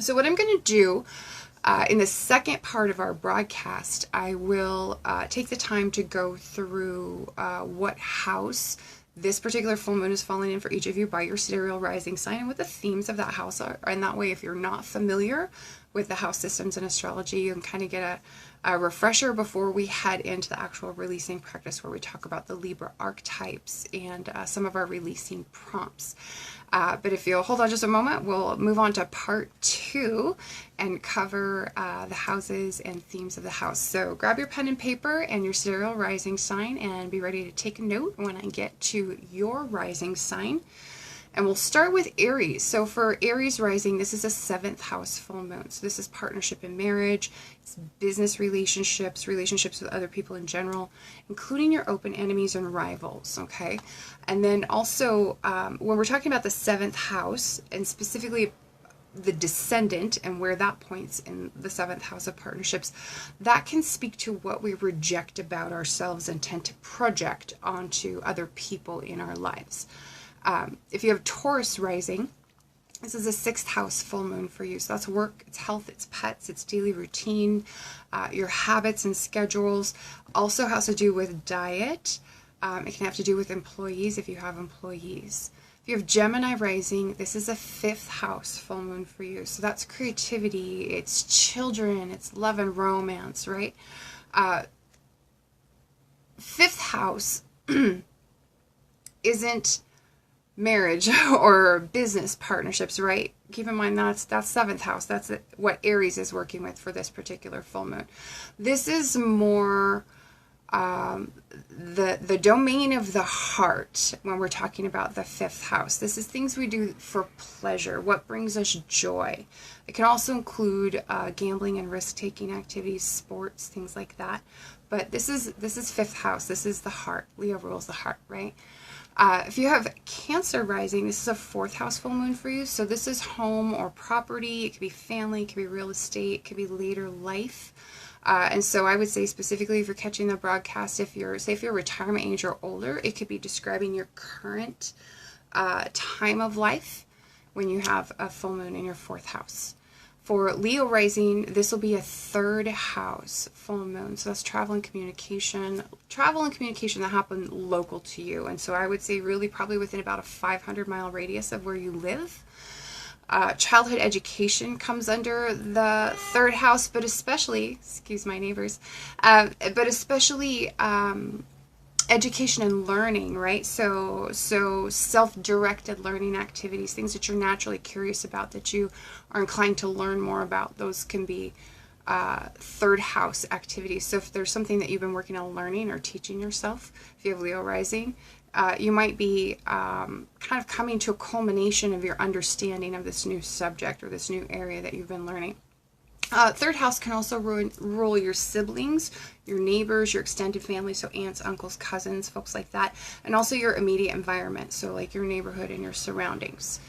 So what I'm going to do in the second part of our broadcast, I will take the time to go through what house this particular full moon is falling in for each of you by your sidereal rising sign and what the themes of that house are. And that way, if you're not familiar with the house systems in astrology, you can kind of get a refresher before we head into the actual releasing practice where we talk about the Libra archetypes and some of our releasing prompts. But if you'll hold on just a moment, we'll move on to part 2 and cover the houses and themes of the house. So grab your pen and paper and your sidereal rising sign and be ready to take a note when I get to your rising sign. And we'll start with Aries. So for Aries rising, this is a 7th house full moon. So this is partnership and marriage, it's business relationships, relationships with other people in general, including your open enemies and rivals, okay? And then also, when we're talking about the 7th house, and specifically the descendant and where that points in the 7th house of partnerships, that can speak to what we reject about ourselves and tend to project onto other people in our lives. If you have Taurus rising, this is a 6th house full moon for you. So that's work, it's health, it's pets, it's daily routine, your habits and schedules. Also has to do with diet. It can have to do with employees if you have employees. If you have Gemini rising, this is a 5th house full moon for you. So that's creativity, it's children, it's love and romance, right? 5th house isn't marriage or business partnerships, right? Keep in mind that's 7th house. That's what Aries is working with for this particular full moon. This is more the domain of the heart when we're talking about the 5th house. This is things we do for pleasure, what brings us joy. It can also include gambling and risk-taking activities, sports, things like that. But this is 5th house. This is the heart. Leo rules the heart, right? If you have Cancer rising, this is a 4th house full moon for you. So this is home or property. It could be family, it could be real estate, it could be later life. And so I would say specifically if you're catching the broadcast, if you're retirement age or older, it could be describing your current time of life when you have a full moon in your 4th house. For Leo rising, this will be a 3rd house full moon. So that's travel and communication that happen local to you. And so I would say really probably within about a 500-mile radius of where you live. Childhood education comes under the 3rd house, but especially, excuse my neighbors, but especially education and learning, right? So self-directed learning activities, things that you're naturally curious about, that you are inclined to learn more about, those can be 3rd house activities. So if there's something that you've been working on learning or teaching yourself, if you have Leo rising, you might be kind of coming to a culmination of your understanding of this new subject or this new area that you've been learning. 3rd house can also rule your siblings, your neighbors, your extended family, so aunts, uncles, cousins, folks like that, and also your immediate environment, so like your neighborhood and your surroundings.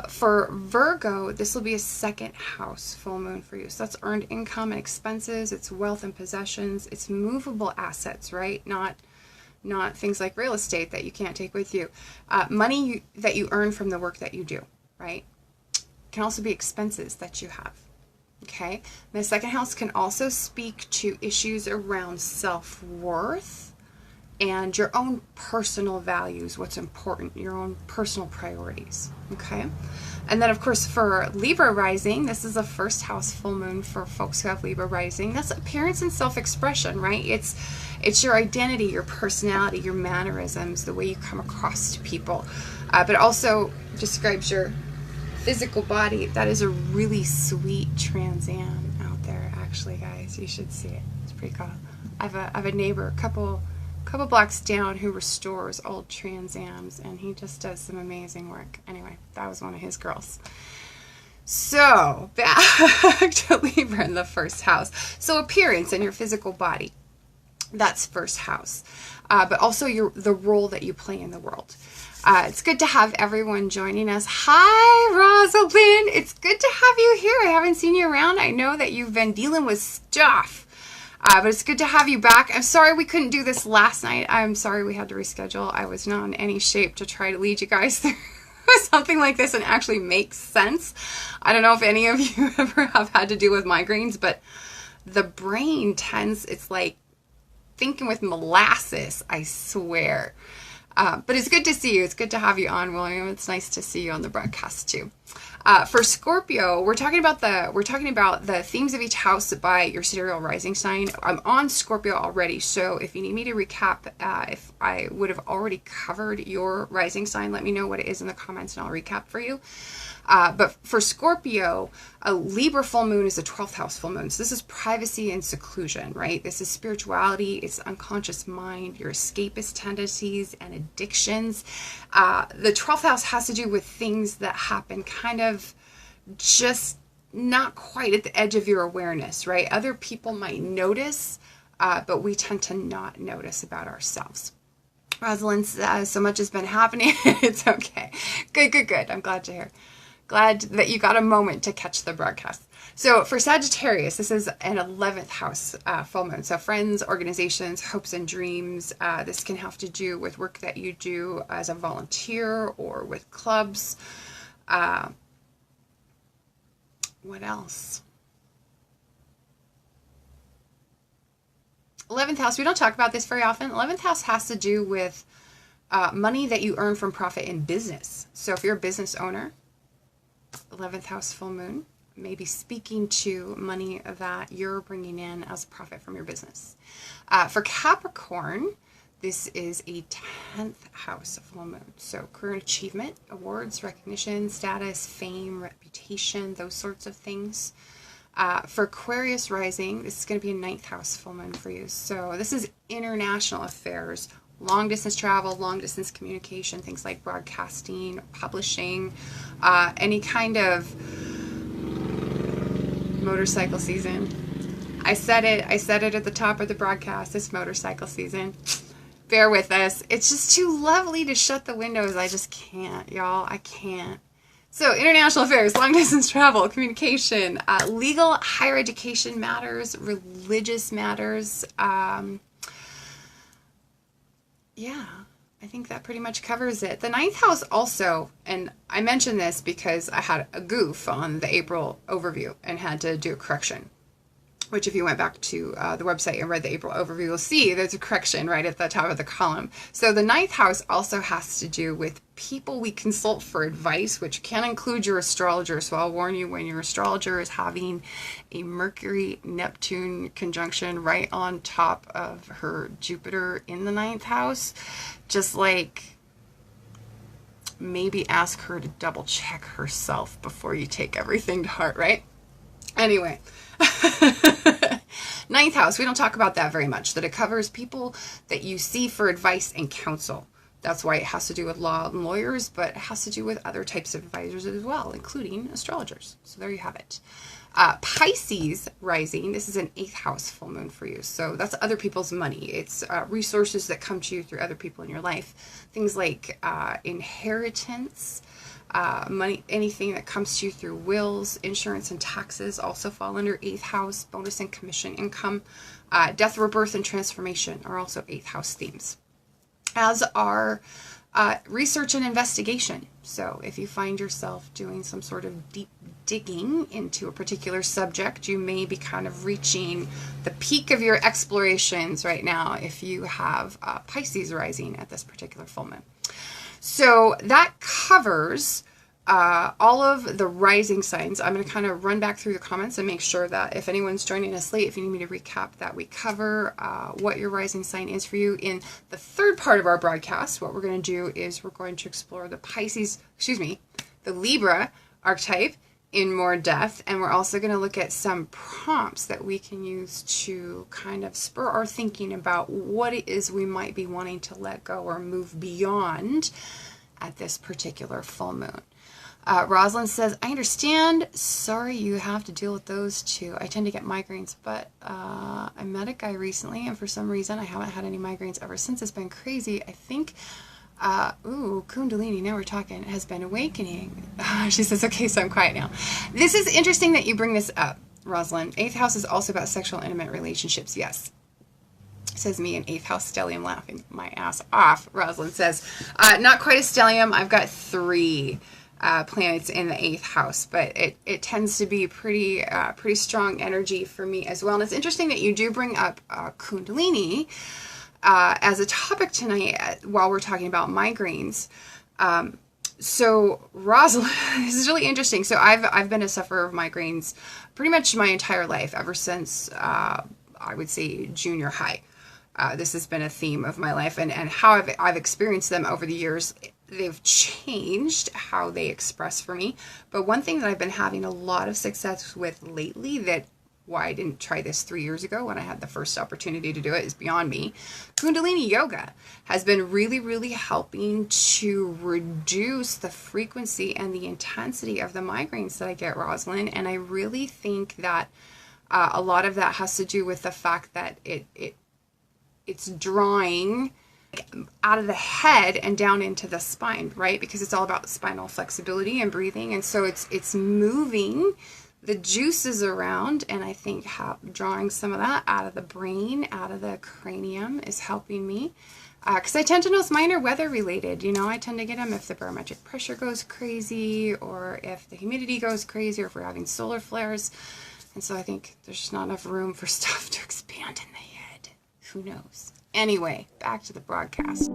For Virgo, this will be a 2nd house full moon for you. So that's earned income and expenses, it's wealth and possessions, it's movable assets, right? Not things like real estate that you can't take with you. Money that you earn from the work that you do, right? It can also be expenses that you have. Okay, the 2nd house can also speak to issues around self-worth and your own personal values, what's important, your own personal priorities. Okay, and then of course for Libra rising, this is a 1st house full moon for folks who have Libra rising. That's appearance and self-expression, right? It's your identity, your personality, your mannerisms, the way you come across to people, but also describes your physical body. That is a really sweet Trans Am out there, actually, guys. You should see it. It's pretty cool. I have a neighbor, a couple blocks down, who restores old Trans Ams, and he just does some amazing work. Anyway, that was one of his girls. So back to Libra in the 1st house. So appearance and your physical body. That's 1st house, but also the role that you play in the world. It's good to have everyone joining us. Hi, Rosalind. It's good to have you here. I haven't seen you around. I know that you've been dealing with stuff, but it's good to have you back. I'm sorry we couldn't do this last night. I'm sorry we had to reschedule. I was not in any shape to try to lead you guys through something like this and actually makes sense. I don't know if any of you ever have had to deal with migraines, but the brain tends, it's like thinking with molasses, I swear. But it's good to see you. It's good to have you on, William. It's nice to see you on the broadcast too. For Scorpio, we're talking about the themes of each house by your sidereal rising sign. I'm on Scorpio already, so if you need me to recap, if I would have already covered your rising sign, let me know what it is in the comments and I'll recap for you. But for Scorpio, a Libra full moon is a 12th house full moon. So this is privacy and seclusion, right? This is spirituality, it's unconscious mind, your escapist tendencies and addictions. The 12th house has to do with things that happen kind of just not quite at the edge of your awareness, right? Other people might notice, but we tend to not notice about ourselves. Rosalind says, so much has been happening. It's okay. Good. I'm glad to hear. Glad that you got a moment to catch the broadcast. So for Sagittarius, this is an 11th house full moon. So friends, organizations, hopes and dreams. This can have to do with work that you do as a volunteer or with clubs. What else? 11th house, we don't talk about this very often. 11th house has to do with money that you earn from profit in business. So if you're a business owner, 11th house full moon, maybe speaking to money that you're bringing in as a profit from your business. For Capricorn, this is a 10th house full moon. So career achievement, awards, recognition, status, fame, reputation, those sorts of things. For Aquarius rising, this is going to be a 9th house full moon for you. So this is international affairs, long distance travel, long distance communication, things like broadcasting, publishing, any kind of motorcycle season. I said it at the top of the broadcast, it's motorcycle season. Bear with us. It's just too lovely to shut the windows. I just can't, y'all. I can't. So international affairs, long distance travel, communication, legal, higher education matters, religious matters. Yeah, I think that pretty much covers it. The 9th house also, and I mentioned this because I had a goof on the April overview and had to do a correction, which if you went back to the website and read the April overview, you'll see there's a correction right at the top of the column. So the 9th house also has to do with people we consult for advice, which can include your astrologer. So I'll warn you, when your astrologer is having a Mercury-Neptune conjunction right on top of her Jupiter in the 9th house, just like maybe ask her to double check herself before you take everything to heart, right? Anyway. 9th house, we don't talk about that very much, that it covers people that you see for advice and counsel. That's why it has to do with law and lawyers, but it has to do with other types of advisors as well, including astrologers. So there you have it. Pisces rising, this is an 8th house full moon for you. So that's other people's money. It's resources that come to you through other people in your life. Things like inheritance, money, anything that comes to you through wills, insurance, and taxes also fall under 8th house. Bonus and commission income, death, rebirth, and transformation are also 8th house themes, as are research and investigation. So if you find yourself doing some sort of deep digging into a particular subject, you may be kind of reaching the peak of your explorations right now if you have Pisces rising at this particular full moon. So that covers all of the rising signs. I'm going to kind of run back through the comments and make sure that if anyone's joining us late, if you need me to recap, that we cover what your rising sign is for you. In the third part of our broadcast, what we're going to do is we're going to explore the Libra archetype in more depth, and we're also going to look at some prompts that we can use to kind of spur our thinking about what it is we might be wanting to let go or move beyond at this particular full moon. Rosalind says, I understand. Sorry you have to deal with those too. I tend to get migraines, but I met a guy recently, and for some reason I haven't had any migraines ever since. It's been crazy. I think, Kundalini, now we're talking, has been awakening. She says, okay, so I'm quiet now. This is interesting that you bring this up, Rosalind. 8th house is also about sexual intimate relationships, yes. Says me, an 8th house stellium, laughing my ass off. Rosalind says, not quite a stellium. I've got 3 planets in the 8th house, but it tends to be pretty strong energy for me as well. And it's interesting that you do bring up Kundalini as a topic tonight while we're talking about migraines. So Rosalind, this is really interesting. So I've been a sufferer of migraines pretty much my entire life, ever since I would say junior high. This has been a theme of my life, and how I've experienced them over the years. They've changed how they express for me. But one thing that I've been having a lot of success with lately, that why I didn't try this 3 years ago when I had the first opportunity to do it, is beyond me. Kundalini yoga has been really, really helping to reduce the frequency and the intensity of the migraines that I get, Rosalind. And I really think that a lot of that has to do with the fact that it's drawing out of the head and down into the spine, right? Because it's all about spinal flexibility and breathing. And so it's moving the juices around, and I think drawing some of that out of the brain, out of the cranium, is helping me. Because I tend to know it's minor weather related. You know, I tend to get them if the barometric pressure goes crazy, or if the humidity goes crazy, or if we're having solar flares. And so I think there's just not enough room for stuff to expand in the head. Who knows? Anyway, back to the broadcast.